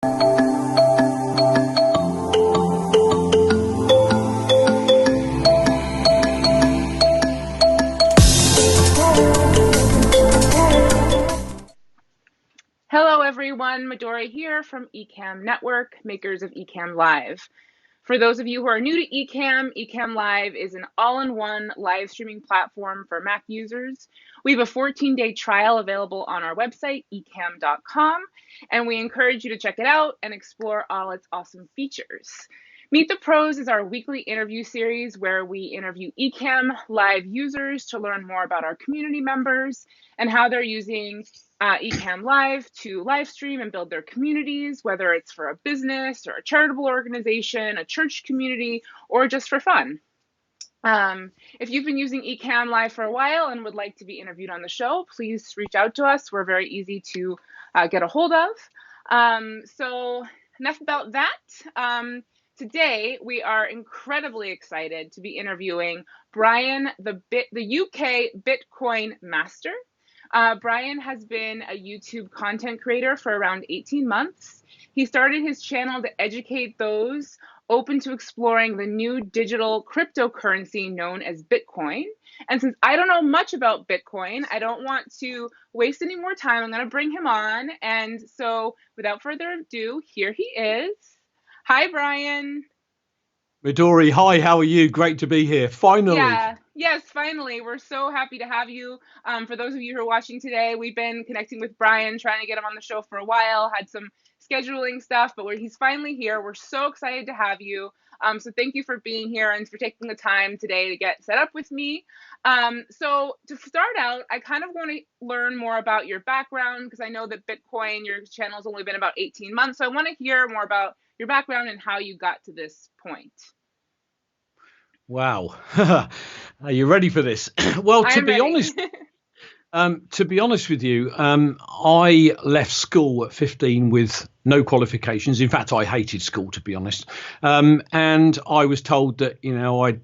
Hello everyone, Midori here from Ecamm Network, makers of Ecamm Live. For those of you who are new to Ecamm, Ecamm Live is an all-in-one live streaming platform for Mac users. We have a 14-day trial available on our website, ecamm.com, and we encourage you to check it out and explore all its awesome features. Meet the Pros is our weekly interview series where we interview Ecamm Live users to learn more about our community members and how they're using Ecamm Live to live stream and build their communities, whether it's for a business or a charitable organization, a church community, or just for fun. If you've been using Ecamm Live for a while and would like to be interviewed on the show, please reach out to us. We're very easy to get a hold of. So enough about that. Today, we are incredibly excited to be interviewing Brian, the UK Bitcoin master. Brian has been a YouTube content creator for around 18 months. He started his channel to educate those open to exploring the new digital cryptocurrency known as Bitcoin. And since I don't know much about Bitcoin, I don't want to waste any more time. I'm going to bring him on. And so without further ado, here he is. Hi, Brian. Midori, hi, how are you? Great to be here. Finally. Yeah, yes, finally. We're so happy to have you. For those of you who are watching today, we've been connecting with Brian, trying to get him on the show for a while, had some scheduling stuff, but he's finally here. We're so excited to have you. So thank you for being here and for taking the time today to get set up with me. So to start out, I kind of want to learn more about your background because I know that Bitcoin, your channel's only been about 18 months. So I want to hear more about your background and how you got to this point. Wow. Are you ready for this? Well, to be honest with you, I left school at 15 with no qualifications. In fact, I hated school, to be honest. And I was told that, I'd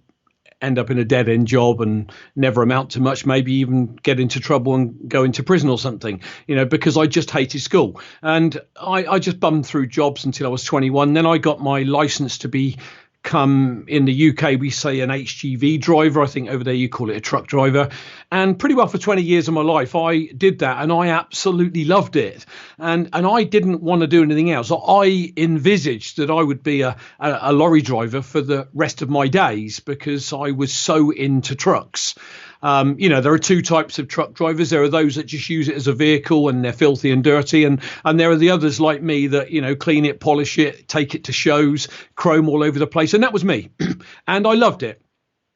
end up in a dead end job and never amount to much, maybe even get into trouble and go into prison or something, because I just hated school. And I just bummed through jobs until I was 21. Then I got my license to become, in the UK, we say an HGV driver. I think over there you call it a truck driver. And pretty well for 20 years of my life, I did that and I absolutely loved it. And I didn't want to do anything else. I envisaged that I would be a lorry driver for the rest of my days because I was so into trucks. There are two types of truck drivers. There are those that just use it as a vehicle and they're filthy and dirty. And there are the others like me that, clean it, polish it, take it to shows, chrome all over the place. And that was me. And I loved it.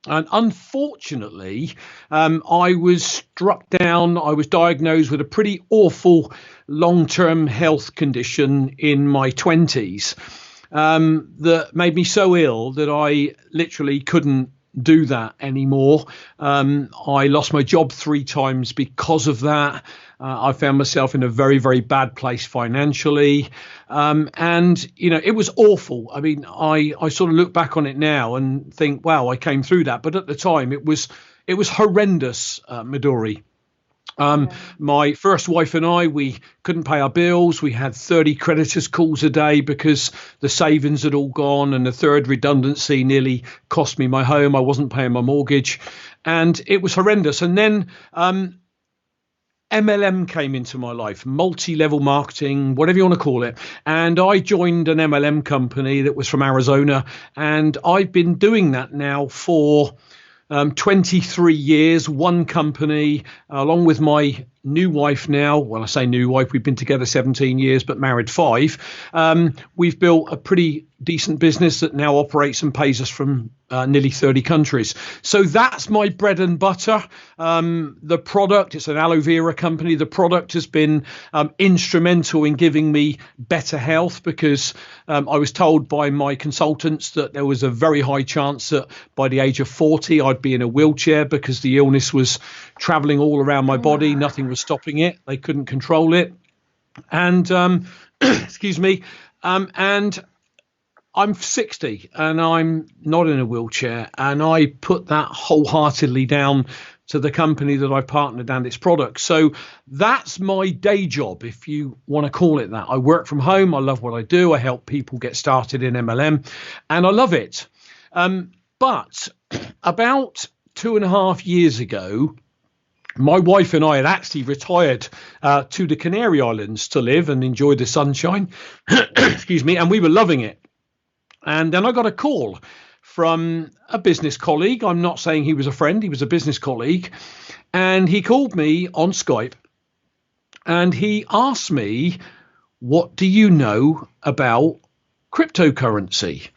And unfortunately, I was struck down. I was diagnosed with a pretty awful long-term health condition in my 20s that made me so ill that I literally couldn't do that anymore. I lost my job 3 times because of that. I found myself in a very, very bad place financially. And, it was awful. I mean, I sort of look back on it now and think, wow, I came through that. But at the time, it was horrendous, Midori. My first wife and I, we couldn't pay our bills. We had 30 creditors calls a day because the savings had all gone, and the third redundancy nearly cost me my home. I wasn't paying my mortgage, and it was horrendous. And then MLM came into my life, multi-level marketing, whatever you want to call it. And I joined an MLM company that was from Arizona, and I've been doing that now for 23 years, one company, along with my new wife now. Well, I say new wife, we've been together 17 years, but married 5. We've built a pretty decent business that now operates and pays us from nearly 30 countries. So that's my bread and butter. The product, it's an aloe vera company. The product has been instrumental in giving me better health because I was told by my consultants that there was a very high chance that by the age of 40, I'd be in a wheelchair because the illness was traveling all around my body. Nothing was stopping it. They couldn't control it. And excuse me. And I'm 60 and I'm not in a wheelchair, and I put that wholeheartedly down to the company that I partnered and its products. So that's my day job, if you want to call it that. I work from home. I love what I do. I help people get started in MLM, and I love it. But about 2.5 years ago, my wife and I had actually retired to the Canary Islands to live and enjoy the sunshine. Excuse me. And we were loving it. And then I got a call from a business colleague. I'm not saying he was a friend. He was a business colleague. And he called me on Skype and he asked me, what do you know about cryptocurrency?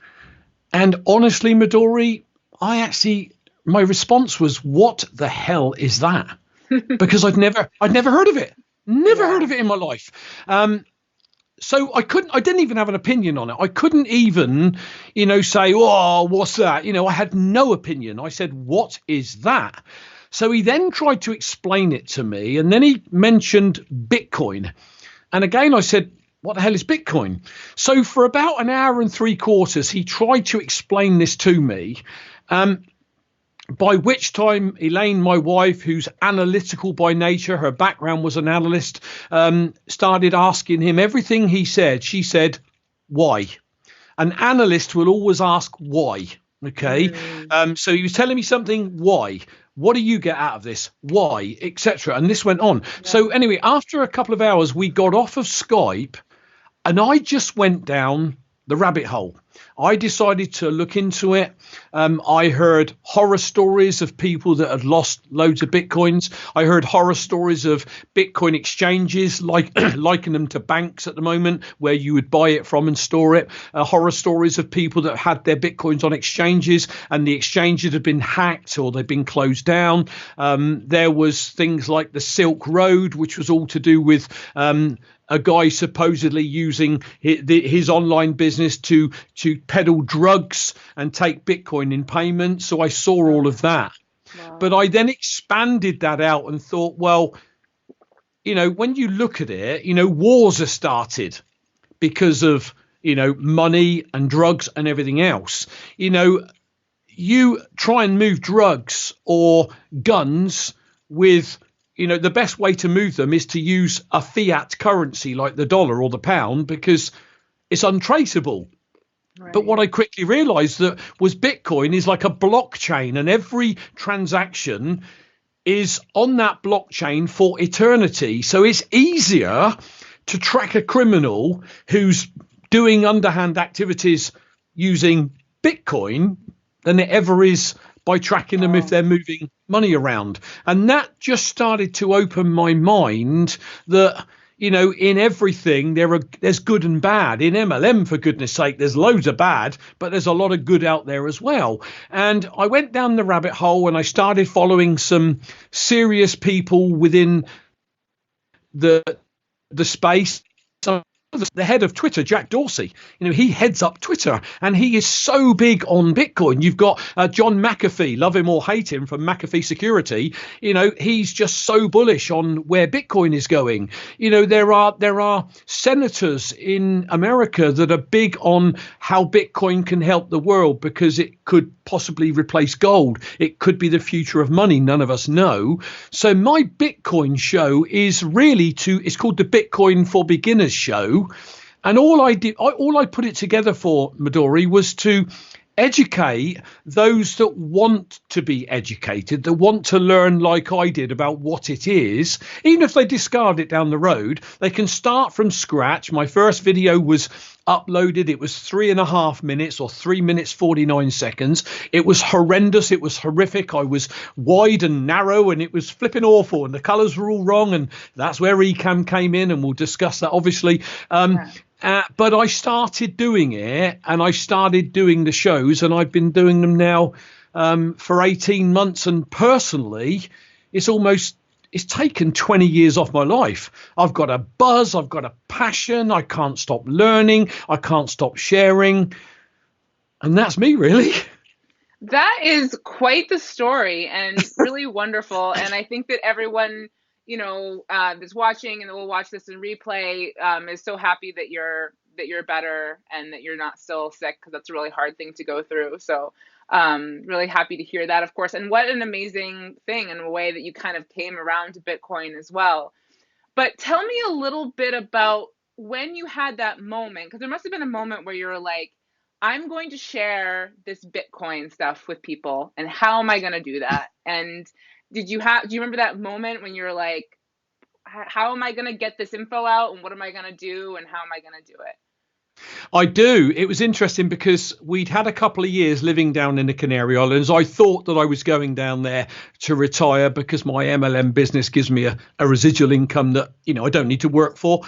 And honestly, Midori, my response was, what the hell is that? Because I'd never heard of it. Never heard of it in my life. So I didn't even have an opinion on it. I couldn't even, say, oh, what's that? I had no opinion. I said, what is that? So he then tried to explain it to me. And then he mentioned Bitcoin. And again, I said, what the hell is Bitcoin? So for about an hour and 3/4, he tried to explain this to me. By which time Elaine, my wife, who's analytical by nature, her background was an analyst, started asking him everything he said. She said, why? An analyst will always ask why. Okay. So he was telling me something. Why? What do you get out of this? Why? Etc. And this went on. Yeah. So anyway, after a couple of hours, we got off of Skype and I just went down the rabbit hole. I decided to look into it. I heard horror stories of people that had lost loads of Bitcoins. I heard horror stories of Bitcoin exchanges, liken them to banks at the moment, where you would buy it from and store it. Horror stories of people that had their Bitcoins on exchanges and the exchanges had been hacked or they'd been closed down. There was things like the Silk Road, which was all to do with a guy supposedly using his online business to peddle drugs and take Bitcoin in payment. So I saw all of that. Wow. But I then expanded that out and thought, well, when you look at it, wars are started because of, money and drugs and everything else. You try and move drugs or guns with the best way to move them is to use a fiat currency like the dollar or the pound because it's untraceable. Right. But what I quickly realized that was Bitcoin is like a blockchain and every transaction is on that blockchain for eternity. So it's easier to track a criminal who's doing underhand activities using Bitcoin than it ever is by tracking them if they're moving money around. And that just started to open my mind that, in everything there's good and bad. In MLM, for goodness sake, there's loads of bad, but there's a lot of good out there as well. And I went down the rabbit hole and I started following some serious people within the space. The head of Twitter, Jack Dorsey, he heads up Twitter and he is so big on Bitcoin. You've got John McAfee, love him or hate him, from McAfee Security. He's just so bullish on where Bitcoin is going. There are senators in America that are big on how Bitcoin can help the world because it could possibly replace gold. It could be the future of money. None of us know. So my Bitcoin show is really it's called the Bitcoin for Beginners show. And all I put it together for, Midori, was to educate those that want to be educated, that want to learn like I did about what it is. Even if they discard it down the road, they can start from scratch. My first video was uploaded. It was 3.5 minutes or 3 minutes 49 seconds. It was horrendous. It was horrific. I was wide and narrow and it was flipping awful and the colors were all wrong. And that's where Ecamm came in, and we'll discuss that obviously. But I started doing it and I started doing the shows, and I've been doing them now for 18 months. And personally, it's taken 20 years off my life. I've got a buzz. I've got a passion. I can't stop learning. I can't stop sharing. And that's me, really. That is quite the story and really wonderful. And I think that everyone, that's watching and that will watch this in replay is so happy that you're better and that you're not still sick, because that's a really hard thing to go through. So Really happy to hear that, of course. And what an amazing thing in a way that you kind of came around to Bitcoin as well. But tell me a little bit about when you had that moment, because there must have been a moment where you were like, I'm going to share this Bitcoin stuff with people, and how am I going to do that? And do you remember that moment when you were like, how am I going to get this info out, and what am I going to do, and how am I going to do it? I do. It was interesting because we'd had a couple of years living down in the Canary Islands. I thought that I was going down there to retire because my MLM business gives me a residual income that, I don't need to work for.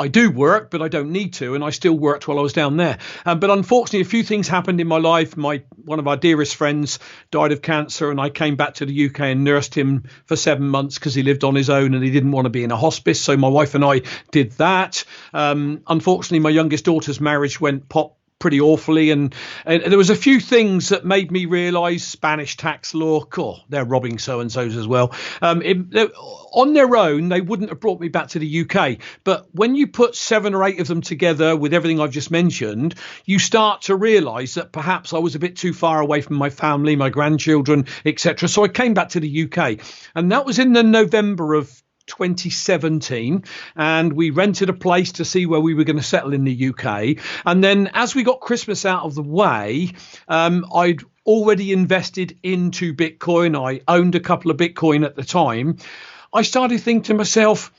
I do work, but I don't need to, and I still worked while I was down there. But unfortunately, a few things happened in my life. One of our dearest friends died of cancer, and I came back to the UK and nursed him for 7 months because he lived on his own and he didn't want to be in a hospice. So my wife and I did that. Unfortunately, my youngest daughter's marriage went pop pretty awfully, and there was a few things that made me realise Spanish tax law, they're robbing so-and-sos as well. On their own, they wouldn't have brought me back to the UK. But when you put 7 or 8 of them together with everything I've just mentioned, you start to realise that perhaps I was a bit too far away from my family, my grandchildren, etc. So I came back to the UK, and that was in the November of 2017, and we rented a place to see where we were going to settle in the UK. And then as we got Christmas out of the way, I'd already invested into Bitcoin. I owned a couple of Bitcoin at the time. I started thinking to myself,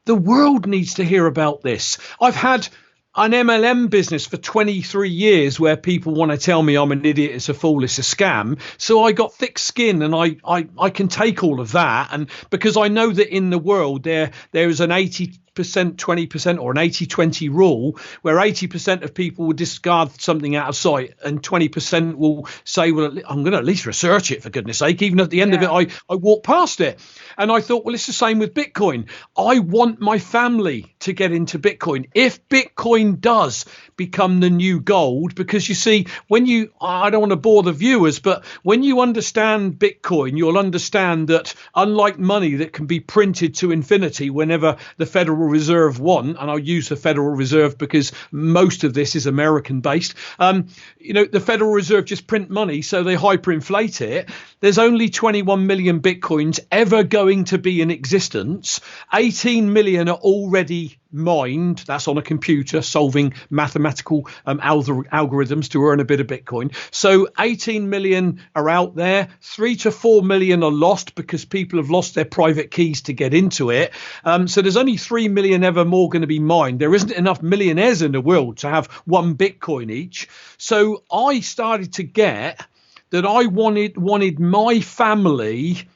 the world needs to hear about this. I've had an MLM business for 23 years where people want to tell me I'm an idiot, it's a fool, it's a scam. So I got thick skin, and I can take all of that. And because I know that in the world there is an 80% 20% or an 80-20 rule where 80% of people will discard something out of sight and 20% will say, well, I'm going to at least research it, for goodness sake. Even at the end of it, I walk past it. And I thought, well, it's the same with Bitcoin. I want my family to get into Bitcoin. If Bitcoin does become the new gold, because you see, I don't want to bore the viewers, but when you understand Bitcoin, you'll understand that unlike money that can be printed to infinity whenever the Federal Reserve want, and I'll use the Federal Reserve because most of this is American based, the Federal Reserve just print money, so they hyperinflate it. There's only 21 million Bitcoins ever going to be in existence. 18 million are already mined. That's on a computer solving mathematical algorithms to earn a bit of Bitcoin. So 18 million are out there. 3 to 4 million are lost because people have lost their private keys to get into it. So there's only 3 million ever more going to be mined. There isn't enough millionaires in the world to have 1 Bitcoin each. So I started to get that I wanted my family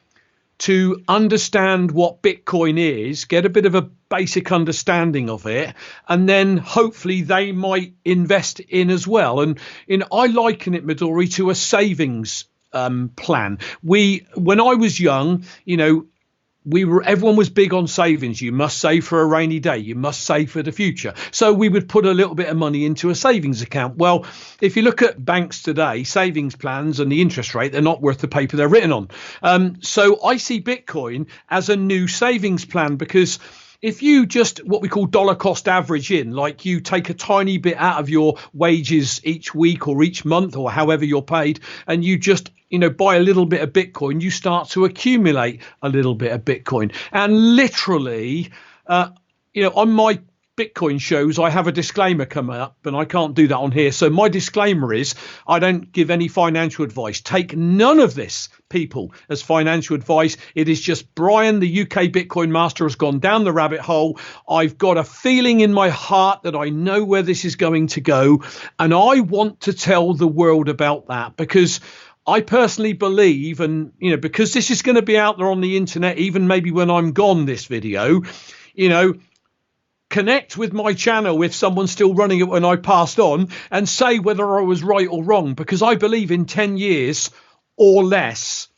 to understand what Bitcoin is, get a bit of a basic understanding of it, and then hopefully they might invest in as well. And I liken it, Midori, to a savings plan. When I was young, everyone was big on savings. You must save for a rainy day. You must save for the future. So we would put a little bit of money into a savings account. Well, if you look at banks today, savings plans and the interest rate, they're not worth the paper they're written on. So I see Bitcoin as a new savings plan, because if you just what we call dollar cost average in, like you take a tiny bit out of your wages each week or each month or however you're paid, and you just buy a little bit of Bitcoin, you start to accumulate a little bit of Bitcoin. And literally, on my Bitcoin shows, I have a disclaimer coming up, and I can't do that on here. So my disclaimer is I don't give any financial advice. Take none of this, people, as financial advice. It is just Brian, the UK Bitcoin master, has gone down the rabbit hole. I've got a feeling in my heart that I know where this is going to go. And I want to tell the world about that, because I personally believe, and, because this is going to be out there on the internet, even maybe when I'm gone, this video, connect with my channel if someone's still running it when I passed on, and say whether I was right or wrong, because I believe in 10 years or less,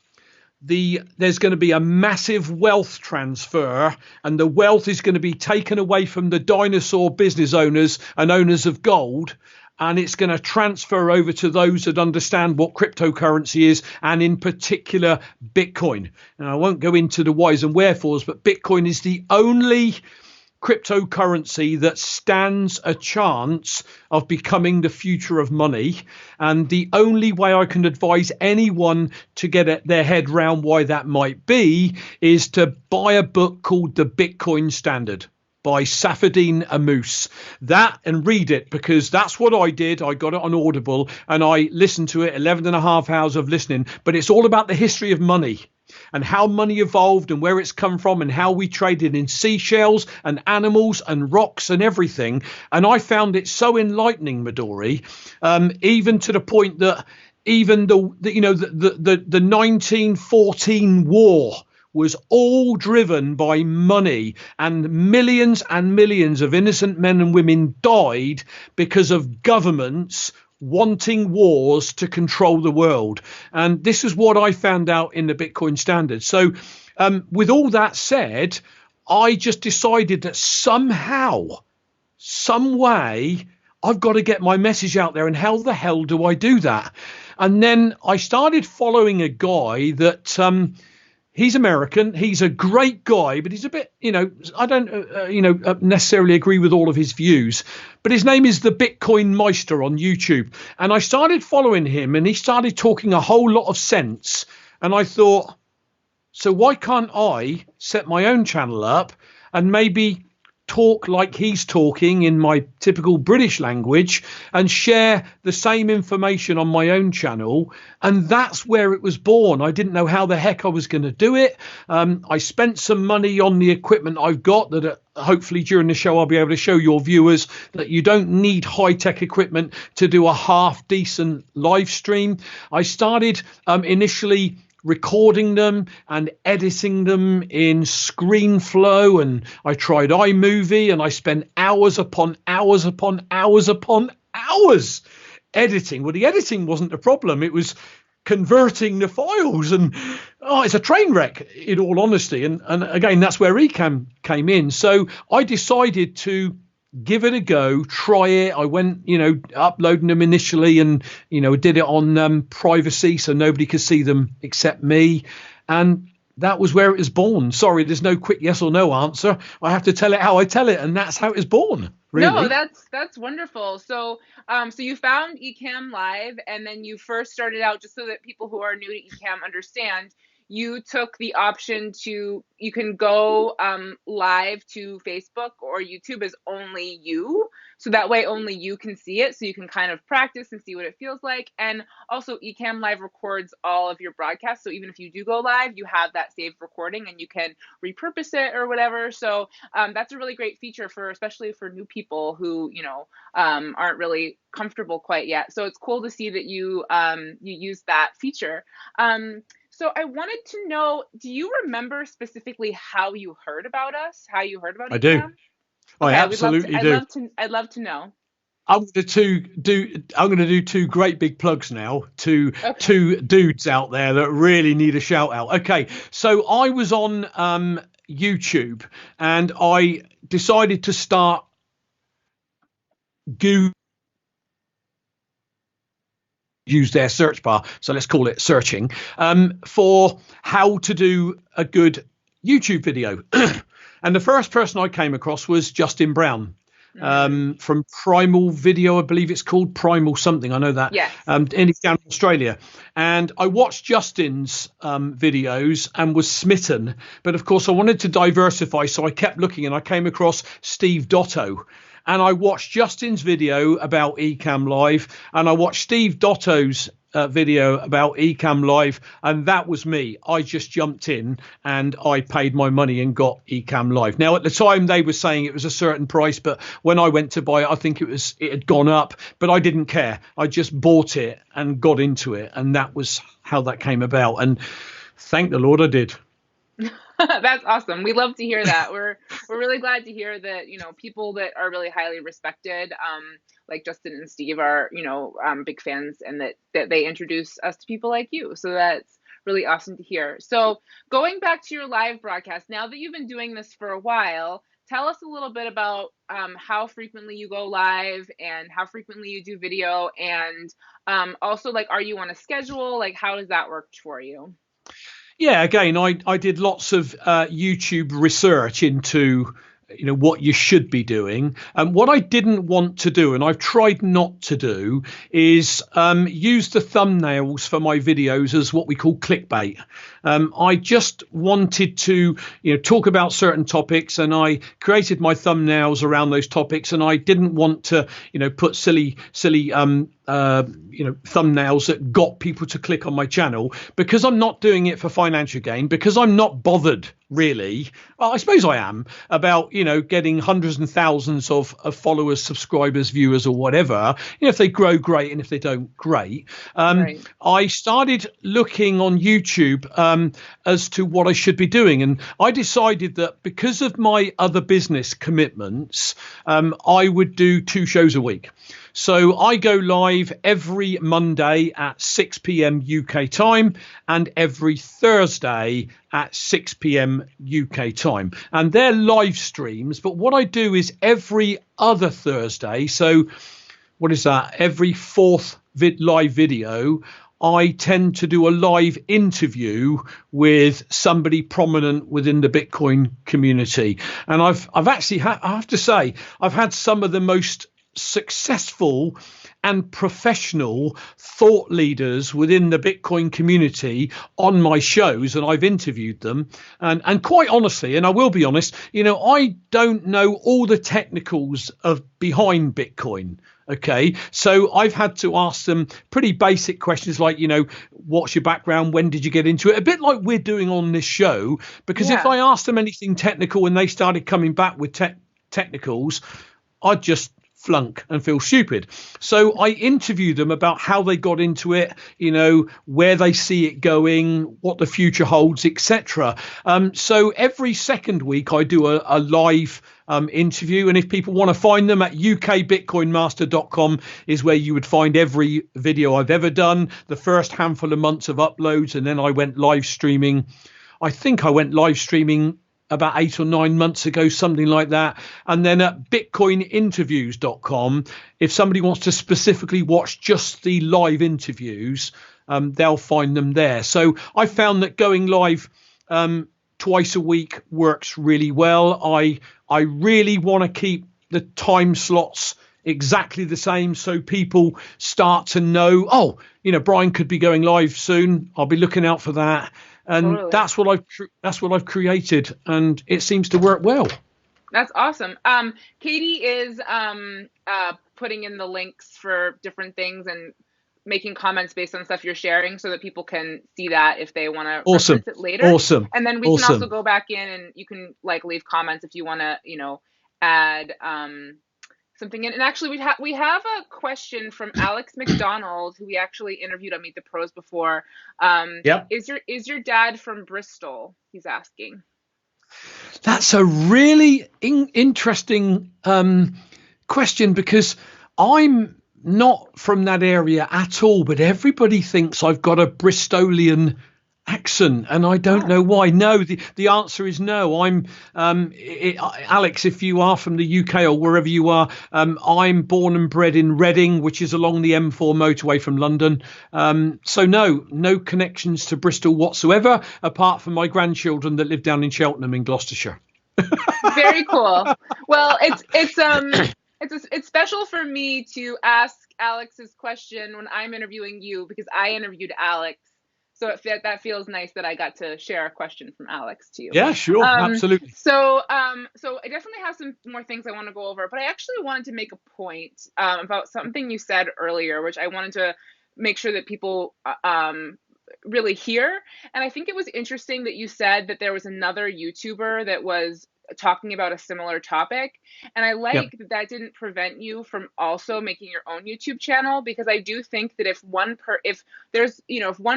there's going to be a massive wealth transfer, and the wealth is going to be taken away from the dinosaur business owners and owners of gold, and it's going to transfer over to those that understand what cryptocurrency is, and in particular Bitcoin. And I won't go into the whys and wherefores, but Bitcoin is the only cryptocurrency that stands a chance of becoming the future of money. And the only way I can advise anyone to get their head round why that might be is to buy a book called The Bitcoin Standard by Safadine Amoose. That, and read it, because that's what I did. I got it on Audible and I listened to it, 11 and a half hours of listening. But it's all about the history of money and how money evolved and where it's come from and how we traded in seashells and animals and rocks and everything. And I found it so enlightening, Midori, even to the point that even the 1914 war was all driven by money, and millions of innocent men and women died because of governments wanting wars to control the world. And this is what I found out in the Bitcoin Standard. So with all that said, I just decided that somehow, some way, I've got to get my message out there. And how the hell do I do that? And then I started following a guy that he's American. He's a great guy, but he's a bit, I don't, necessarily agree with all of his views. But his name is the Bitcoin Meister on YouTube. And I started following him and he started talking a whole lot of sense. And I thought, so why can't I set my own channel up and maybe talk like he's talking in my typical British language and share the same information on my own channel? And that's where it was born. I didn't know how the heck I was going to do it. I spent some money on the equipment I've got that hopefully during the show I'll be able to show your viewers that you don't need high-tech equipment to do a half decent live stream. I started initially recording them and editing them in ScreenFlow, and I tried iMovie, and I spent hours upon hours upon hours upon hours editing. Well, the editing wasn't the problem. It was converting the files, and it's a train wreck in all honesty. And again, that's where Ecamm came in. So I decided to give it a go, try it. I went, uploading them initially and, did it on privacy so nobody could see them except me. And that was where it was born. Sorry, there's no quick yes or no answer. I have to tell it how I tell it. And that's how it was born. Really. No, that's wonderful. So, so you found Ecamm Live, and then you first started out, just so that people who are new to Ecamm understand, you took the option to, you can go live to Facebook or YouTube as only you. So that way only you can see it. So you can kind of practice and see what it feels like. And also Ecamm Live records all of your broadcasts. So even if you do go live, you have that saved recording and you can repurpose it or whatever. So that's a really great feature especially for new people who, aren't really comfortable quite yet. So it's cool to see that you use that feature. So I wanted to know, do you remember specifically how you heard about us? How you heard about Ecamm? I do. I absolutely do. I'd love to know. I'm going to do two great big plugs now to two dudes out there that really need a shout out. Okay, so I was on YouTube and I decided to start use their search bar, so let's call it searching, for how to do a good YouTube video. And the first person I came across was Justin Brown, from Primal Video, I believe it's called Primal something. I know that. Yes. And he's down in Australia. And I watched Justin's videos and was smitten. But of course, I wanted to diversify, so I kept looking and I came across Steve Dotto. And I watched Justin's video about Ecamm Live, and I watched Steve Dotto's video about Ecamm Live, and that was me. I just jumped in and I paid my money and got Ecamm Live. Now, at the time, they were saying it was a certain price, but when I went to buy it, I think it had gone up, but I didn't care. I just bought it and got into it, and that was how that came about. And thank the Lord I did. That's awesome. We love to hear that. We're really glad to hear that, people that are really highly respected, like Justin and Steve are, big fans, and that they introduce us to people like you. So that's really awesome to hear. So going back to your live broadcast, now that you've been doing this for a while, tell us a little bit about how frequently you go live and how frequently you do video, and also, like, are you on a schedule? Like, how does that work for you? Yeah, again, I did lots of YouTube research into what you should be doing. And what I didn't want to do, and I've tried not to do, is use the thumbnails for my videos as what we call clickbait. I just wanted to talk about certain topics, and I created my thumbnails around those topics, and I didn't want to put silly thumbnails that got people to click on my channel, because I'm not doing it for financial gain, because I'm not bothered really. Well, I suppose I am about getting hundreds and thousands of followers, subscribers, viewers, or whatever. If they grow, great, and if they don't, great. Right. I started looking on YouTube as to what I should be doing, and I decided that because of my other business commitments, I would do 2 shows a week. So I go live every Monday at 6 p.m. UK time and every Thursday at 6 p.m. UK time. And they're live streams. But what I do is every other Thursday, so what is that? Every fourth live video, I tend to do a live interview with somebody prominent within the Bitcoin community. And I've actually, I have to say, I've had some of the most successful and professional thought leaders within the Bitcoin community on my shows, and I've interviewed them. And quite honestly, and I will be honest, I don't know all the technicals of behind Bitcoin. Okay, so I've had to ask them pretty basic questions like, what's your background? When did you get into it? A bit like we're doing on this show, because if I asked them anything technical and they started coming back with technicals, I'd just flunk and feel stupid. So I interview them about how they got into it, where they see it going, what the future holds, etc. So every second week I do a live interview, and if people want to find them, at ukbitcoinmaster.com is where you would find every video I've ever done, the first handful of months of uploads, and then I went live streaming. I think I went live streaming about 8 or 9 months ago, something like that. And then at bitcoininterviews.com, if somebody wants to specifically watch just the live interviews, they'll find them there. So I found that going live twice a week works really well. I really want to keep the time slots exactly the same, so people start to know, Brian could be going live soon. I'll be looking out for that. And totally. That's what I've created, and it seems to work well. That's awesome. Katie is putting in the links for different things and making comments based on stuff you're sharing, so that people can see that if they want to reference it later. Awesome. And then we can also go back in, and you can leave comments if you want to, add something in. And actually, we have a question from Alex McDonald, who we actually interviewed on Meet the Pros before. Is your dad from Bristol? He's asking. That's a really interesting question, because I'm not from that area at all, but everybody thinks I've got a Bristolian accent, and I don't know why. No, the answer is no. I'm Alex, if you are from the UK or wherever you are, I'm born and bred in Reading, which is along the M4 motorway from London. So no connections to Bristol whatsoever, apart from my grandchildren that live down in Cheltenham in Gloucestershire. Very cool. Well, it's special for me to ask Alex's question when I'm interviewing you, because I interviewed Alex. So that feels nice that I got to share a question from Alex to you. Yeah, sure. Absolutely. So I definitely have some more things I want to go over, but I actually wanted to make a point about something you said earlier, which I wanted to make sure that people really hear. And I think it was interesting that you said that there was another YouTuber that was talking about a similar topic, and I like that didn't prevent you from also making your own YouTube channel, because I do think that if one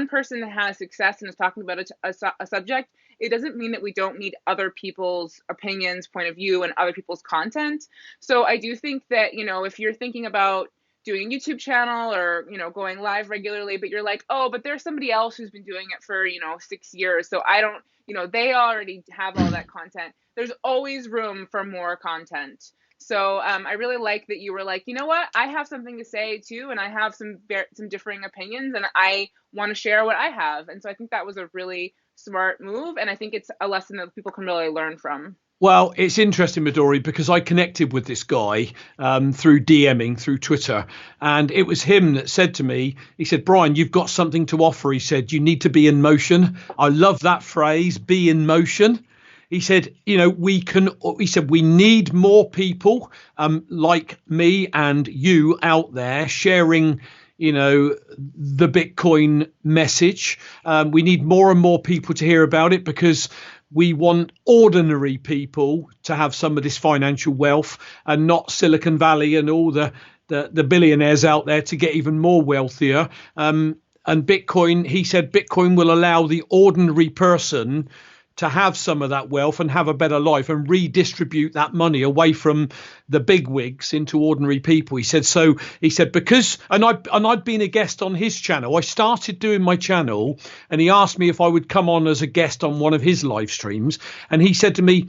person has success and is talking about a subject, it doesn't mean that we don't need other people's opinions, point of view, and other people's content. So I do think that if you're thinking about doing a YouTube channel or going live regularly, but you're like, oh, but there's somebody else who's been doing it for 6 years, so I don't, they already have all that content. There's always room for more content. So I really like that you were like, you know what, I have something to say too, and I have some differing opinions, and I want to share what I have. And so I think that was a really smart move, and I think it's a lesson that people can really learn from. Well, it's interesting, Midori, because I connected with this guy through DMing through Twitter, and it was him that said to me, he said, Brian, you've got something to offer. He said, you need to be in motion. I love that phrase, be in motion. He said, he said, we need more people like me and you out there sharing, the Bitcoin message. We need more and more people to hear about it because we want ordinary people to have some of this financial wealth and not Silicon Valley and all the billionaires out there to get even more wealthier. And Bitcoin, he said, Bitcoin will allow the ordinary person to have some of that wealth and have a better life and redistribute that money away from the big wigs into ordinary people. He said, because, and I'd been a guest on his channel. I started doing my channel and he asked me if I would come on as a guest on one of his live streams. And he said to me,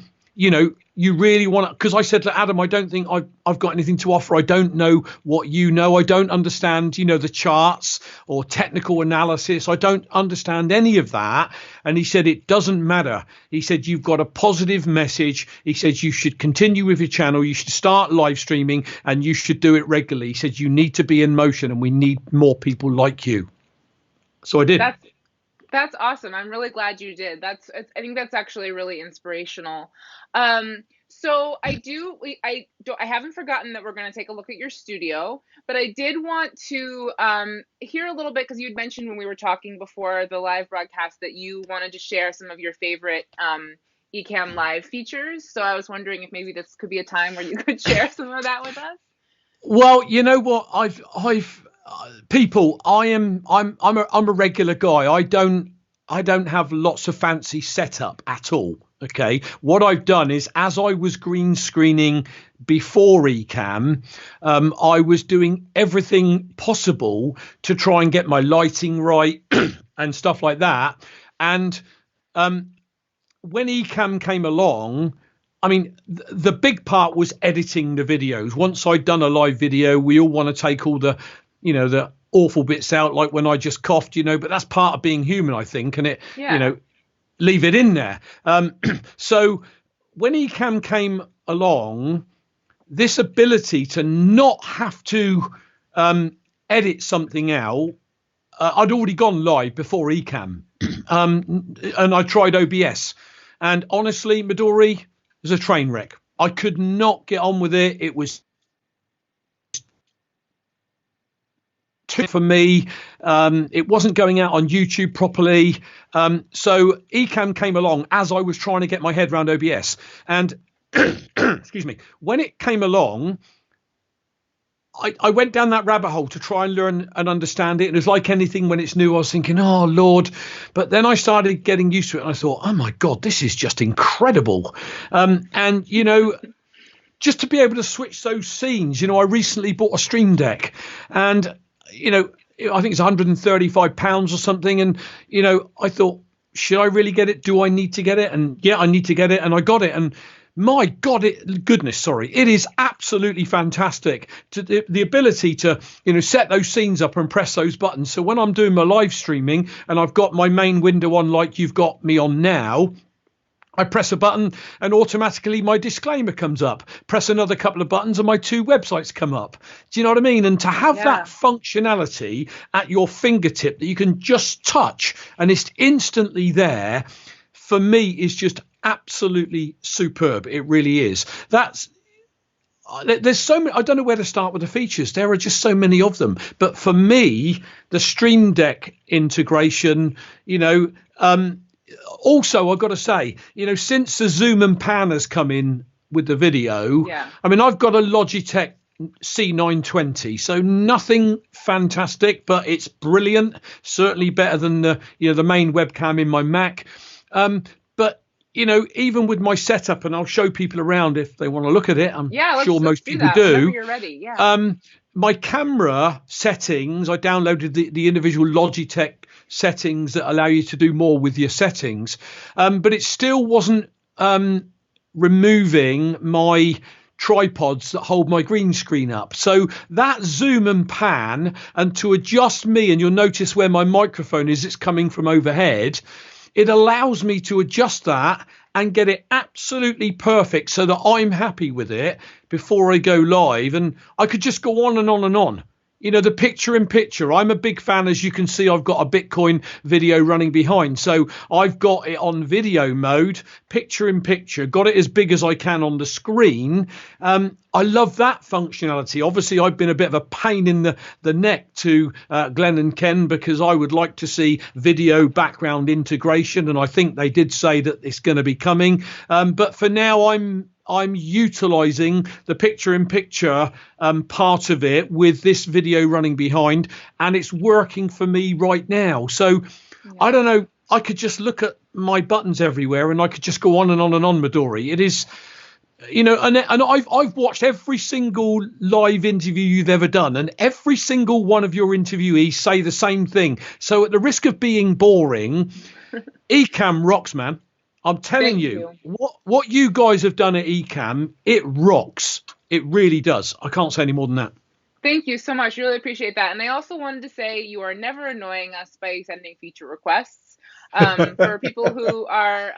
you really want to, because I said to Adam, I don't think I've got anything to offer. I don't know what you know. I don't understand, the charts or technical analysis. I don't understand any of that. And he said, it doesn't matter. He said, you've got a positive message. He said, you should continue with your channel. You should start live streaming and you should do it regularly. He said, you need to be in motion and we need more people like you. So I did. That's awesome. I'm really glad you did. I think that's actually really inspirational. So I haven't forgotten that we're going to take a look at your studio, but I did want to hear a little bit because you'd mentioned when we were talking before the live broadcast that you wanted to share some of your favorite Ecamm Live features. So I was wondering if maybe this could be a time where you could share some of that with us. Well, you know what, I'm a regular guy. I don't have lots of fancy setup at all. Okay. What I've done is, as I was green screening before Ecamm, I was doing everything possible to try and get my lighting right and stuff like that. And when Ecamm came along, I mean, the big part was editing the videos. Once I'd done a live video, we all want to take all the awful bits out, like when I just coughed, but that's part of being human, I think. And leave it in there. So when Ecamm came along, this ability to not have to edit something out, I'd already gone live before Ecamm, and I tried OBS. And honestly, Midori, it was a train wreck. I could not get on with it. It was for me. It wasn't going out on YouTube properly. So Ecamm came along as I was trying to get my head around OBS. And excuse me, when it came along, I went down that rabbit hole to try and learn and understand it. And it was like anything when it's new, I was thinking, oh, Lord. But then I started getting used to it and I thought, oh, my God, this is just incredible. And just to be able to switch those scenes, I recently bought a Stream Deck and, I think it's £135 or something. And, I thought, should I really get it? Do I need to get it? And yeah, I need to get it. And I got it. And my God, it is absolutely fantastic. The ability to, set those scenes up and press those buttons. So when I'm doing my live streaming and I've got my main window on like you've got me on now, I press a button and automatically my disclaimer comes up. Press another couple of buttons and my 2 websites come up. Do you know what I mean? And to have that functionality at your fingertip that you can just touch and it's instantly there, for me, is just absolutely superb. It really is. There's so many. I don't know where to start with the features. There are just so many of them. But for me, the Stream Deck integration, also, I've got to say, since the zoom and pan has come in with the video, I mean, I've got a Logitech C920, so nothing fantastic, but it's brilliant. Certainly better than the main webcam in my Mac. But even with my setup, and I'll show people around if they want to look at it. I'm sure most people do. Whenever you're ready. Yeah. My camera settings, I downloaded the individual Logitech settings that allow you to do more with your settings, but it still wasn't removing my tripods that hold my green screen up. So that zoom and pan, and to adjust me, and you'll notice where my microphone is, it's coming from overhead. it allows me to adjust that and get it absolutely perfect so that I'm happy with it before I go live. And I could just go on and on and on. You know, the picture in picture. I'm a big fan, as you can see, I've got a Bitcoin video running behind. So I've got it on video mode, picture in picture, got it as big as I can on the screen. I love that functionality. Obviously, I've been a bit of a pain in the neck to Glenn and Ken, because I would like to see video background integration. And I think they did say that it's going to be coming. But for now, I'm utilizing the picture in picture part of it with this video running behind, and it's working for me right now. So I don't know, I could just look at my buttons everywhere and I could just go on and on and on, Midori. It is, you know, and I've watched every single live interview you've ever done, and every single one of your interviewees say the same thing. So at the risk of being boring, Ecamm rocks, man. I'm telling you, what you guys have done at Ecamm, it rocks. It really does. I can't say any more than that. Thank you so much. Really appreciate that. And I also wanted to say you are never annoying us by sending feature requests. For people who are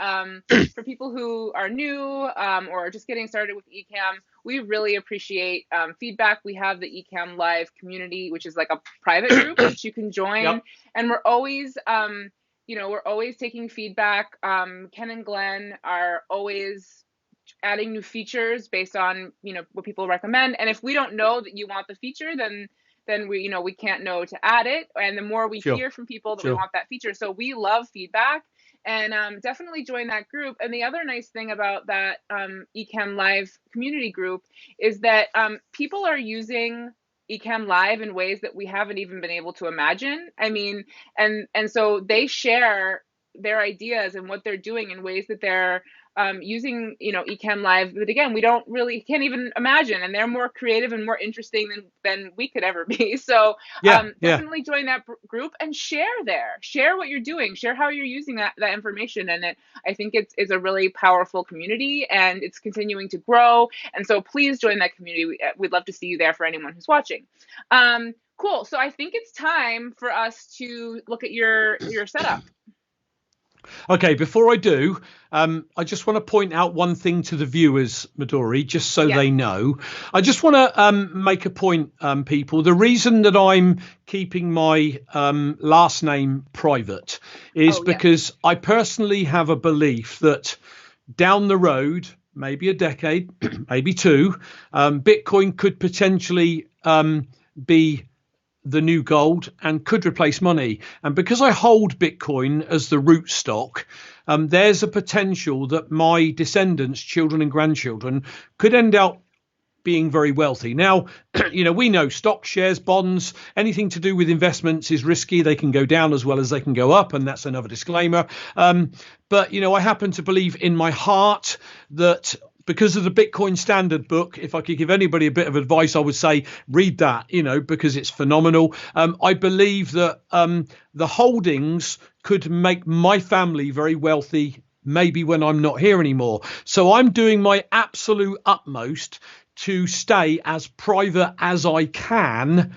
new or just getting started with Ecamm, we really appreciate feedback. We have the Ecamm Live community, which is like a private group that you can join, Yep. and we're always we're always taking feedback. Ken and Glenn are always adding new features based on, what people recommend. And if we don't know that you want the feature, then we can't know to add it. And the more we hear from people that we want that feature. So we love feedback, and definitely join that group. And the other nice thing about that Ecamm Live community group is that people are using Ecamm Live in ways that we haven't even been able to imagine. I mean, and so they share their ideas and what they're doing in ways that they're using, Ecamm Live, but again, can't even imagine, and they're more creative and more interesting than we could ever be. So definitely join that group and share what you're doing, share how you're using that information. And I think it's a really powerful community, and it's continuing to grow. And so please join that community. We'd love to see you there for anyone who's watching. Cool. So I think it's time for us to look at your setup. Okay, before I do, I just want to point out one thing to the viewers, Midori, just so they know. I just want to make a point, people. The reason that I'm keeping my last name private is because I personally have a belief that down the road, maybe a decade, maybe two, Bitcoin could potentially be the new gold and could replace money. And because I hold Bitcoin as the root stock, there's a potential that my descendants, children and grandchildren, could end up being very wealthy. Now, we know stock, shares, bonds, anything to do with investments is risky. They can go down as well as they can go up, and that's another disclaimer. But I happen to believe in my heart that because of the Bitcoin Standard book, if I could give anybody a bit of advice, I would say read that, because it's phenomenal. I believe that the holdings could make my family very wealthy, maybe when I'm not here anymore. So I'm doing my absolute utmost to stay as private as I can,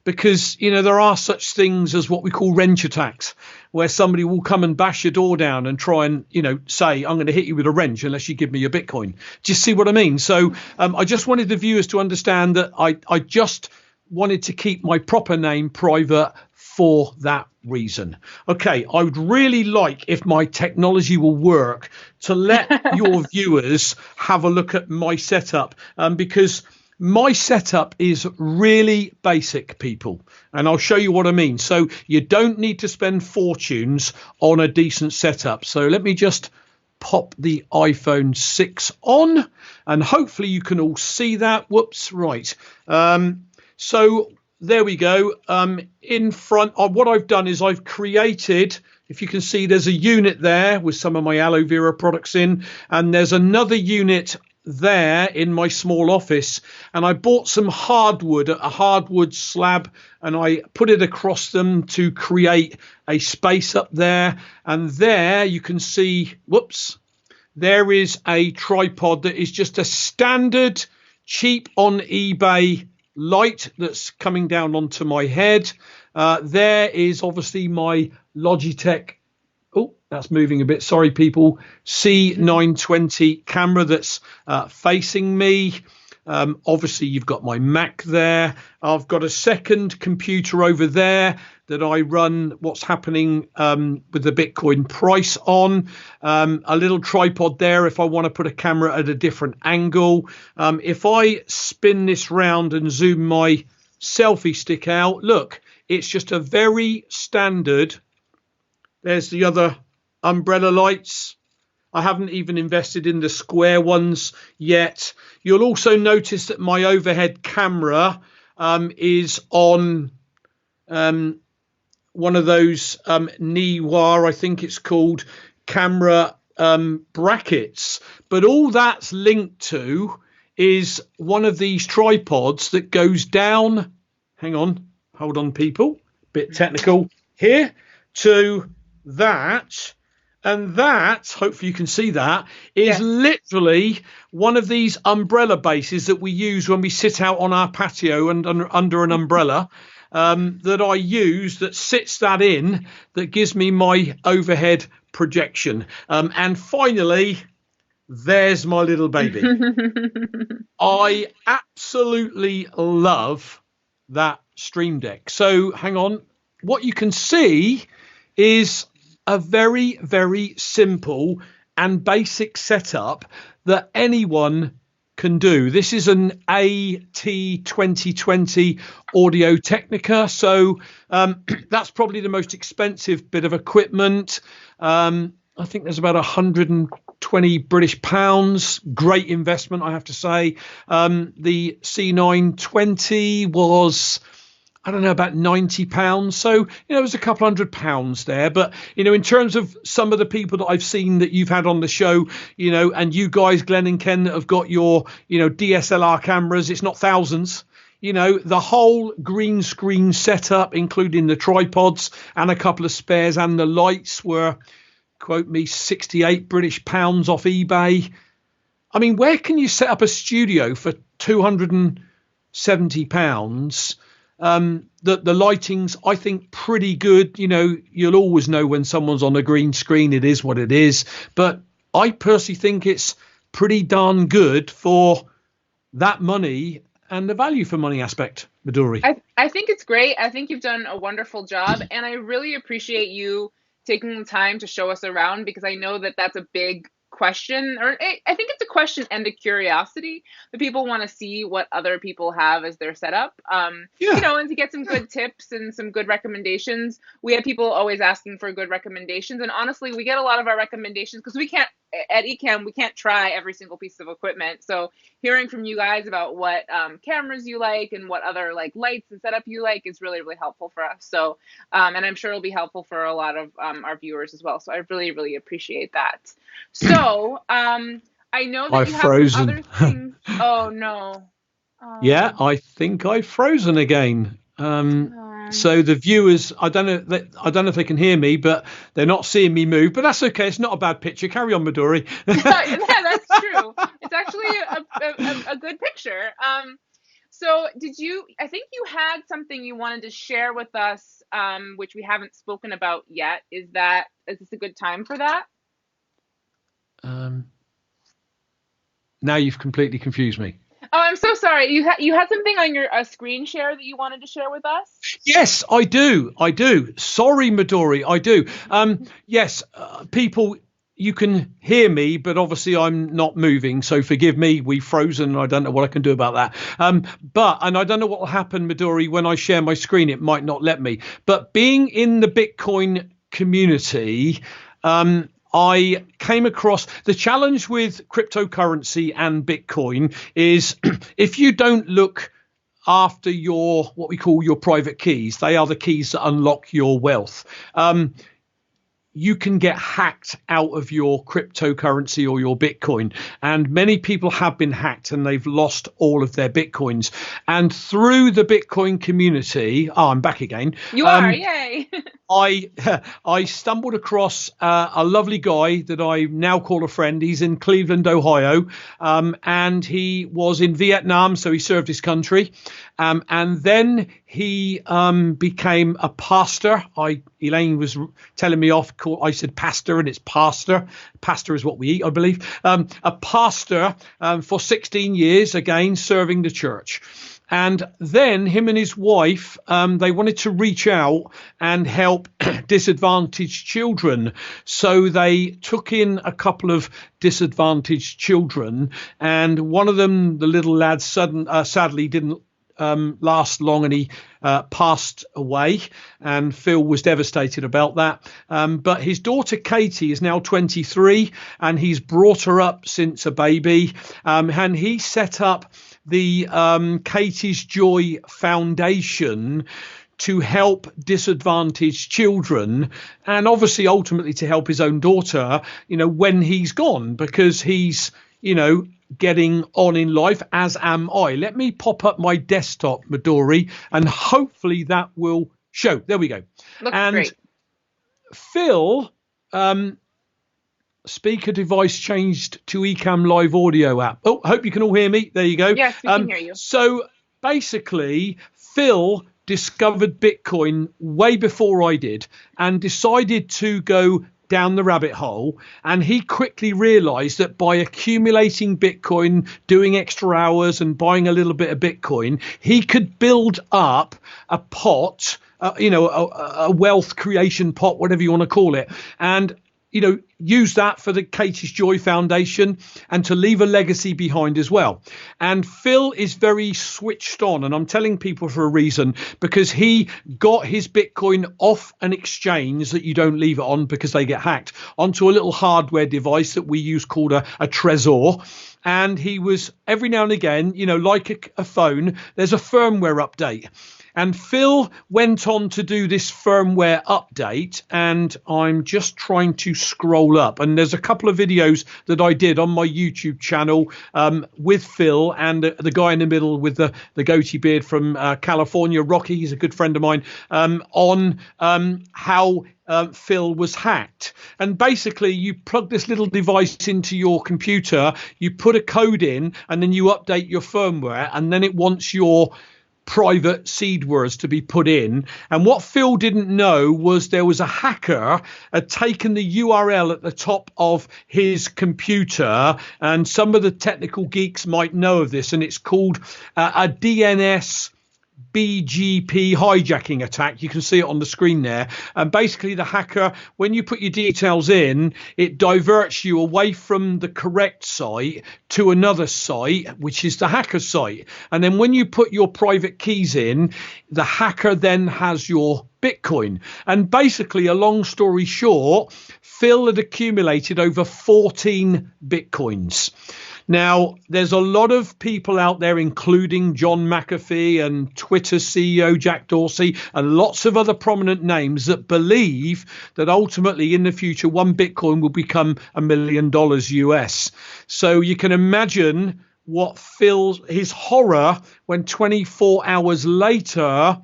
because, there are such things as what we call wrench attacks, where somebody will come and bash your door down and try and, say, I'm going to hit you with a wrench unless you give me your Bitcoin. Do you see what I mean? So I just wanted the viewers to understand that I just wanted to keep my proper name private for that reason. Okay, I would really like, if my technology will work, to let your viewers have a look at my setup, because my setup is really basic, people, and I'll show you what I mean. So you don't need to spend fortunes on a decent setup. So let me just pop the iPhone 6 on, and hopefully you can all see that. Whoops, right. So there we go. In front of what I've done is I've created, if you can see, there's a unit there with some of my aloe vera products in, and there's another unit there in my small office, and I bought some hardwood, a hardwood slab, and I put it across them to create a space up there. And there you can see, whoops, there is a tripod that is just a standard cheap on eBay light that's coming down onto my head. There is obviously my Logitech. Oh, That's moving a bit. Sorry, people. C920 camera that's facing me. Obviously, you've got my Mac there. I've got a second computer over there that I run what's happening with the Bitcoin price on. A little tripod there if I want to put a camera at a different angle. If I spin this round and zoom my selfie stick out, look, it's just a very standard. There's the other umbrella lights. I haven't even invested in the square ones yet. You'll also notice that my overhead camera is on one of those Niwa, I think it's called, camera brackets. But all that's linked to is one of these tripods that goes down. Hang on, hold on, people. Bit technical here. To that. And that, hopefully you can see that, is literally one of these umbrella bases that we use when we sit out on our patio and under an umbrella that I use, that sits that in, that gives me my overhead projection. And finally, there's my little baby. I absolutely love that Stream Deck. So hang on. What you can see is a very, very simple and basic setup that anyone can do. This is an AT2020 Audio Technica. So that's probably the most expensive bit of equipment. I think there's about 120 British pounds. Great investment, I have to say. The C920 was, I don't know, about £90. So, there's a couple £100 there. But, in terms of some of the people that I've seen that you've had on the show, and you guys, Glenn and Ken, that have got your, DSLR cameras, it's not thousands. The whole green screen setup, including the tripods and a couple of spares and the lights, were, quote me, 68 British pounds off eBay. I mean, where can you set up a studio for £270? The lighting's, I think, pretty good. You'll always know when someone's on a green screen. It is what it is. But I personally think it's pretty darn good for that money and the value for money aspect, Midori. I think it's great. I think you've done a wonderful job, and I really appreciate you taking the time to show us around, because I know that that's a big question, or I think it's a question and a curiosity that people want to see what other people have as their setup. And to get some good tips and some good recommendations. We have people always asking for good recommendations, and honestly, we get a lot of our recommendations because we can't, at Ecamm, we can't try every single piece of equipment. So hearing from you guys about what cameras you like and what other lights and setup you like is really, really helpful for us. So, and I'm sure it'll be helpful for a lot of our viewers as well. So I really, really appreciate that. So I know that I've you have frozen. Other things. Oh no. Yeah, I think I've frozen again. So the viewers, I don't know if they can hear me, but they're not seeing me move. But that's okay. It's not a bad picture. Carry on, Midori. Yeah, that's true. It's actually a good picture. So I think you had something you wanted to share with us, which we haven't spoken about yet. Is this a good time for that? Now you've completely confused me. Oh, I'm so sorry. You had something on your screen share that you wanted to share with us? Yes, I do. Sorry, Midori, I do. Yes, people, you can hear me, but obviously I'm not moving. So forgive me. We've frozen. I don't know what I can do about that. And I don't know what will happen, Midori, when I share my screen. It might not let me. But being in the Bitcoin community, I came across the challenge with cryptocurrency and Bitcoin is if you don't look after what we call your private keys, they are the keys that unlock your wealth. You can get hacked out of your cryptocurrency or your Bitcoin. And many people have been hacked and they've lost all of their Bitcoins. And through the Bitcoin community, I'm back again. You are, yay. I stumbled across a lovely guy that I now call a friend. He's in Cleveland, Ohio, and he was in Vietnam, so he served his country. And then he became a pastor. Elaine was telling me off. I said pastor, and it's pastor. Pastor is what we eat, I believe. A pastor for 16 years, again, serving the church. And then him and his wife, they wanted to reach out and help disadvantaged children. So they took in a couple of disadvantaged children. And one of them, the little lad, sadly didn't last long, and he passed away, and Phil was devastated about that. But his daughter Katie is now 23, and he's brought her up since a baby, and he set up the Katie's Joy Foundation to help disadvantaged children, and obviously ultimately to help his own daughter, when he's gone, because he's, getting on in life, as am I. Let me pop up my desktop, Midori, and hopefully that will show. There we go. Looks great. Phil, speaker device changed to Ecamm Live audio app. Oh, I hope you can all hear me. There you go. Yes, we can hear you. So basically, Phil discovered Bitcoin way before I did and decided to go down the rabbit hole, and he quickly realized that by accumulating Bitcoin, doing extra hours and buying a little bit of Bitcoin, he could build up a pot, a wealth creation pot, whatever you want to call it, and use that for the Katie's Joy Foundation and to leave a legacy behind as well. And Phil is very switched on, and I'm telling people for a reason, because he got his Bitcoin off an exchange that you don't leave it on because they get hacked, onto a little hardware device that we use called a Trezor. And he was, every now and again, like a phone, there's a firmware update. And Phil went on to do this firmware update, and I'm just trying to scroll up. And there's a couple of videos that I did on my YouTube channel with Phil and the guy in the middle with the goatee beard from California, Rocky, he's a good friend of mine, on how Phil was hacked. And basically you plug this little device into your computer, you put a code in, and then you update your firmware, and then it wants your private seed words to be put in. And what Phil didn't know was there was a hacker had taken the URL at the top of his computer, and some of the technical geeks might know of this, and it's called a DNS BGP hijacking attack. You can see it on the screen there. And basically the hacker, when you put your details in, it diverts you away from the correct site to another site, which is the hacker site. And then when you put your private keys in, the hacker then has your Bitcoin. And basically, a long story short, Phil had accumulated over 14 Bitcoins. Now, there's a lot of people out there, including John McAfee and Twitter CEO Jack Dorsey and lots of other prominent names, that believe that ultimately in the future, one Bitcoin will become $1 million US. So you can imagine what his horror when 24 hours later,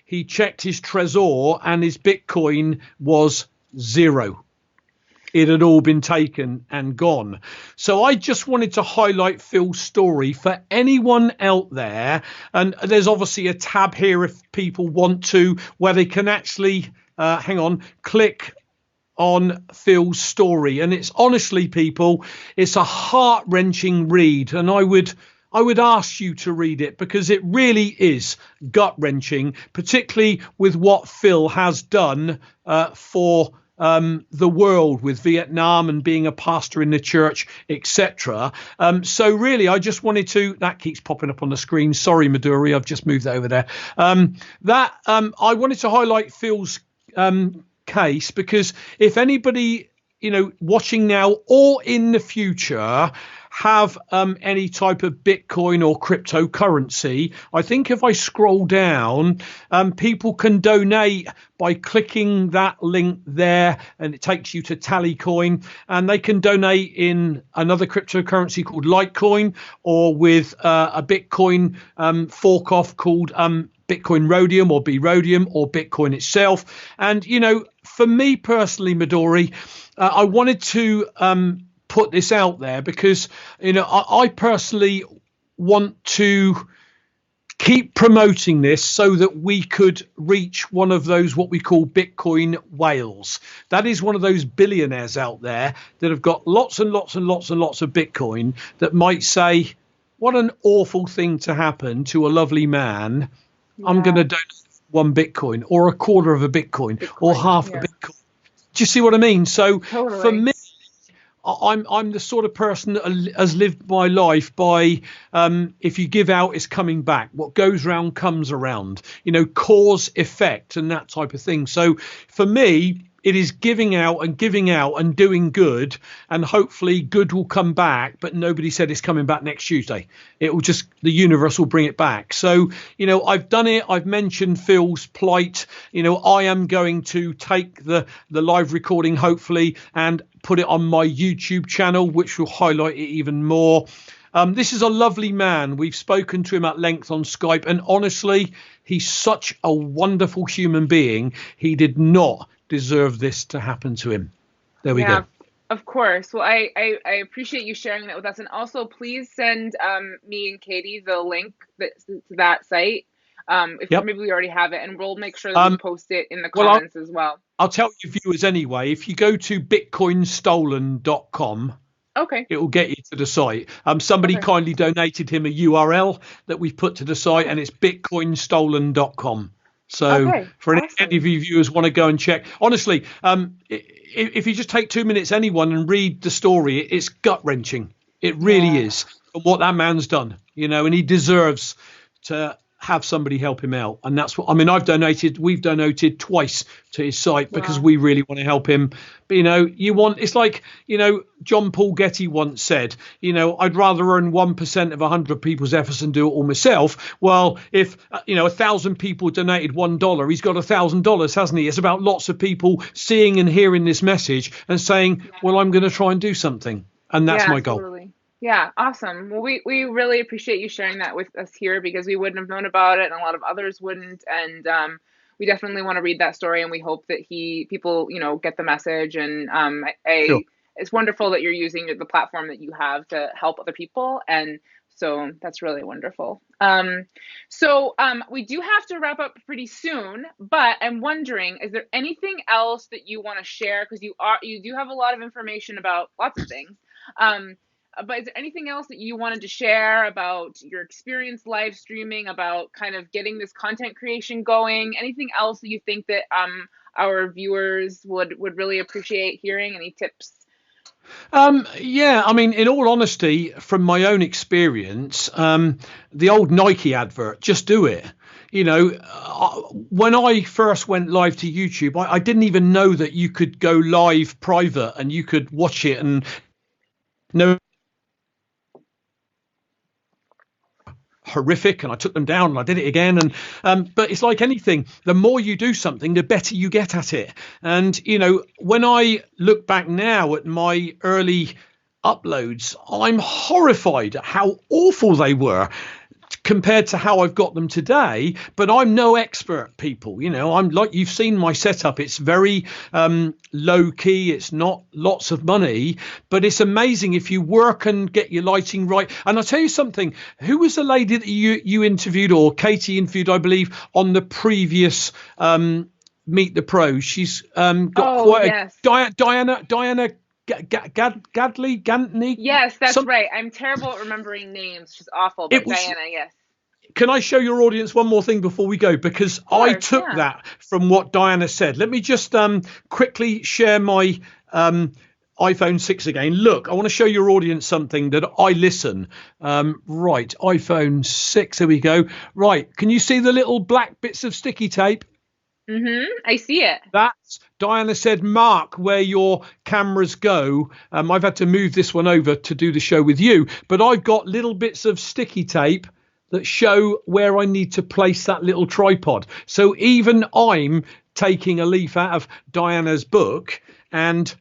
he checked his Trezor and his Bitcoin was zero. It had all been taken and gone. So I just wanted to highlight Phil's story for anyone out there. And there's obviously a tab here if people want to, where they can actually, click on Phil's story. And it's honestly, people, it's a heart-wrenching read. And I would ask you to read it, because it really is gut-wrenching, particularly with what Phil has done for the world, with Vietnam and being a pastor in the church, etc. So really, I just wanted to, that keeps popping up on the screen. Sorry, Midori, I've just moved over there. I wanted to highlight Phil's case, because if anybody, watching now or in the future have any type of Bitcoin or cryptocurrency, I think if I scroll down, people can donate by clicking that link there, and it takes you to Tallycoin, and they can donate in another cryptocurrency called Litecoin, or with a Bitcoin fork off called Bitcoin Rhodium or B-Rhodium, or Bitcoin itself. And, for me personally, Midori, I wanted to put this out there because, I personally want to keep promoting this so that we could reach one of those what we call Bitcoin whales. That is one of those billionaires out there that have got lots and lots and lots and lots of Bitcoin that might say, what an awful thing to happen to a lovely man. I'm going to donate 1 Bitcoin or a quarter of a Bitcoin or half a Bitcoin. Do you see what I mean? So for me, I'm the sort of person that has lived my life by if you give out, it's coming back. What goes around comes around, cause effect and that type of thing. So for me, it is giving out and doing good, and hopefully good will come back. But nobody said it's coming back next Tuesday. It will just, the universe will bring it back. So, I've done it. I've mentioned Phil's plight. I am going to take the live recording, hopefully, and put it on my YouTube channel, which will highlight it even more. This is a lovely man. We've spoken to him at length on Skype, and honestly, he's such a wonderful human being. He did not deserve this to happen to him. There we go. Of course. Well, I appreciate you sharing that with us, and also please send me and Katie the link to that site. If maybe we already have it, and we'll make sure that we post it in the comments as well. I'll tell you viewers anyway, if you go to bitcoinstolen.com, it will get you to the site. Somebody kindly donated him a URL that we've put to the site, and it's bitcoinstolen.com. So for any of you viewers want to go and check, honestly, if you just take 2 minutes, anyone, and read the story, it's gut wrenching. It really is. And what that man's done, and he deserves to have somebody help him out. And that's what, we've donated twice to his site because we really want to help him. But, it's like, John Paul Getty once said, I'd rather earn 1% of 100 people's efforts and do it all myself. Well, if, 1,000 people donated $1, he's got $1,000, hasn't he? It's about lots of people seeing and hearing this message and saying, well, I'm going to try and do something. And that's my goal. Totally. Yeah, awesome. Well, we really appreciate you sharing that with us here, because we wouldn't have known about it and a lot of others wouldn't. And we definitely want to read that story, and we hope that people get the message. And it's wonderful that you're using the platform that you have to help other people. And so that's really wonderful. We do have to wrap up pretty soon, but I'm wondering, is there anything else that you want to share? Because you do have a lot of information about lots of things. But is there anything else that you wanted to share about your experience live streaming, about kind of getting this content creation going? Anything else that you think that our viewers would really appreciate hearing? Any tips? In all honesty, from my own experience, the old Nike advert, just do it. When I first went live to YouTube, I didn't even know that you could go live private and you could watch it and know. Horrific, and I took them down and I did it again, and but it's like anything, the more you do something, the better you get at it. And when I look back now at my early uploads, I'm horrified at how awful they were compared to how I've got them today. But I'm no expert, people. I'm like, you've seen my setup. It's very low key. It's not lots of money, but it's amazing if you work and get your lighting right. And I'll tell you something. Who was the lady that you interviewed, or Katie interviewed, I believe, on the previous Meet the Pros? She's got Diana Gantney. Yes, that's right. I'm terrible at remembering names. She's awful. But Diana, yes. Can I show your audience one more thing before we go? Because I took that from what Diana said. Let me just quickly share my iPhone 6 again. Look, I want to show your audience something that I listen. Right, iPhone 6. There we go. Right, can you see the little black bits of sticky tape? I see it. That's, Diana said, mark where your cameras go. I've had to move this one over to do the show with you, but I've got little bits of sticky tape that show where I need to place that little tripod. So even I'm taking a leaf out of Diana's book, and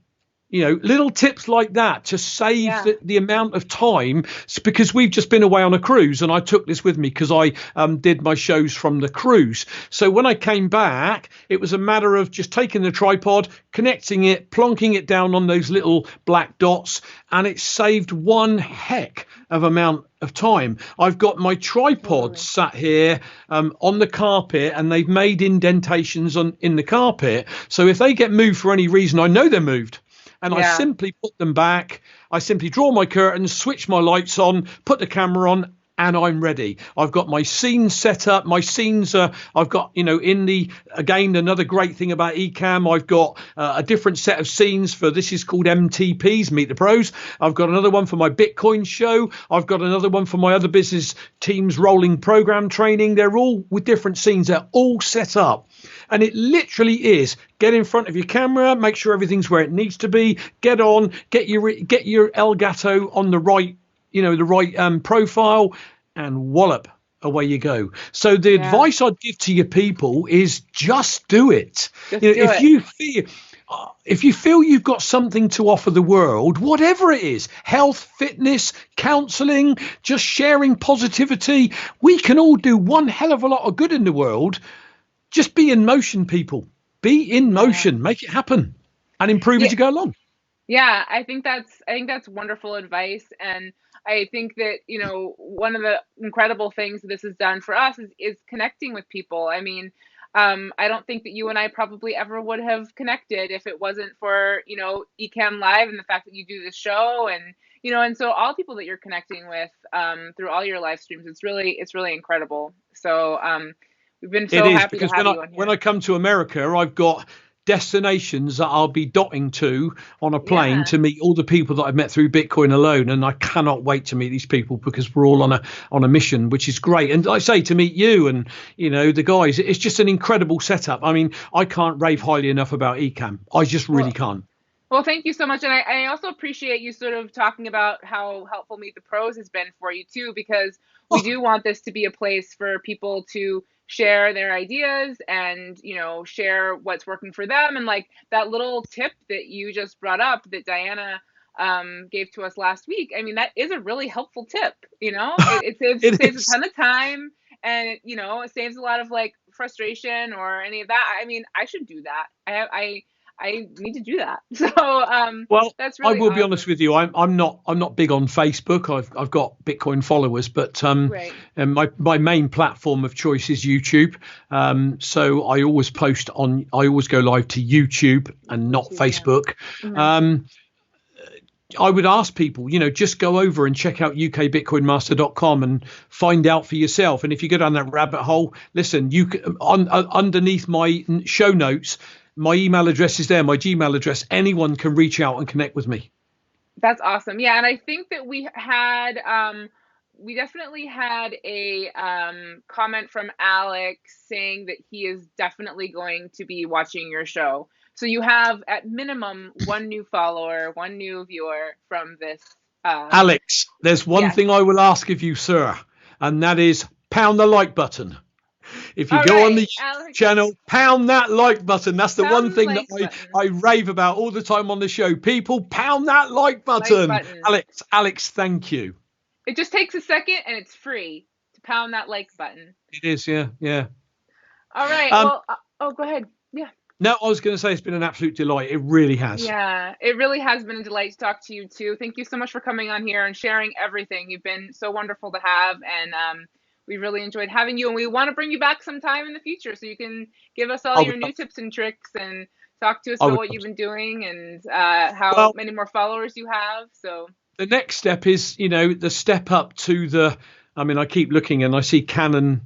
little tips like that to save Yeah. the amount of time. It's because we've just been away on a cruise, and I took this with me because I did my shows from the cruise. So when I came back, it was a matter of just taking the tripod, connecting it, plonking it down on those little black dots, and it saved one heck of amount of time. I've got my tripod sat here on the carpet, and they've made indentations in the carpet. So if they get moved for any reason, I know they're moved. And I simply put them back. I simply draw my curtains, switch my lights on, put the camera on, and I'm ready. I've got my scenes set up. My scenes are, I've got, again, another great thing about Ecamm, I've got a different set of scenes for, this is called MTPs, Meet the Pros. I've got another one for my Bitcoin show. I've got another one for my other business teams rolling program training. They're all with different scenes. They're all set up. And it literally is get in front of your camera, make sure everything's where it needs to be, get on, get your Elgato on the right, the right profile, and wallop, away you go. So the advice I'd give to your people is just do it. If you feel you've got something to offer the world, whatever it is, health, fitness, counselling, just sharing positivity, we can all do one hell of a lot of good in the world. Just be in motion, people. Be in motion. Make it happen, and improve as you go along. Yeah, I think that's wonderful advice, and I think that one of the incredible things this has done for us is connecting with people. I mean, I don't think that you and I probably ever would have connected if it wasn't for Ecamm Live and the fact that you do this show, and and so all people that you're connecting with through all your live streams, it's really incredible. So. We've been so happy to have you on here. When I come to America, I've got destinations that I'll be dotting to on a plane to meet all the people that I've met through Bitcoin alone, and I cannot wait to meet these people because we're all on a mission, which is great. And I say to meet you and the guys, it's just an incredible setup. I mean, I can't rave highly enough about Ecamm. I just really can't. Well, thank you so much. And I also appreciate you sort of talking about how helpful Meet the Pros has been for you too, because we do want this to be a place for people to share their ideas and, share what's working for them. And like that little tip that you just brought up that Diana gave to us last week. I mean, that is a really helpful tip, it saves a ton of time, and, it saves a lot of like frustration or any of that. I mean, I should do that. I need to do that. So, that's really I will awesome. be honest with you. I'm not big on Facebook. I've got Bitcoin followers, but and my main platform of choice is YouTube. So I always I always go live to YouTube and not Facebook. Mm-hmm. I would ask people, just go over and check out ukbitcoinmaster.com and find out for yourself. And if you go down that rabbit hole, listen, you can, underneath my show notes, my email address is there, my Gmail address. Anyone can reach out and connect with me. That's awesome. Yeah, and I think that we definitely had a comment from Alex saying that he is definitely going to be watching your show. So you have at minimum one new follower, one new viewer from this. Alex, there's one thing I will ask of you, sir, and that is pound the like button. If you go on the channel, pound that like button. That's the one thing that I rave about all the time on the show. People, pound that like button. Alex, thank you. It just takes a second and it's free to pound that like button. It is, yeah. All right. Go ahead. Yeah. No, I was going to say it's been an absolute delight. It really has. Yeah, it really has been a delight to talk to you too. Thank you so much for coming on here and sharing everything. You've been so wonderful to have, and we really enjoyed having you, and we want to bring you back sometime in the future so you can give us all your new tips and tricks and talk to us about what you've been doing and how many more followers you have. So the next step is, the step up to I keep looking and I see Canon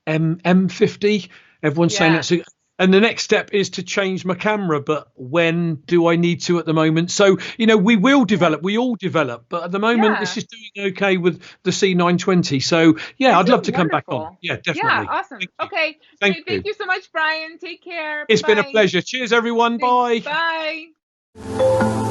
M50. Everyone's saying that's and the next step is to change my camera, but when do I need to at the moment? So, we will develop, we all develop, but at the moment, this is doing okay with the C920. So, I'd love to come back on. Yeah, definitely. Yeah, awesome. Okay. Thank you so much, Brian. Take care. It's been a pleasure. Cheers, everyone. Thanks. Bye. Bye.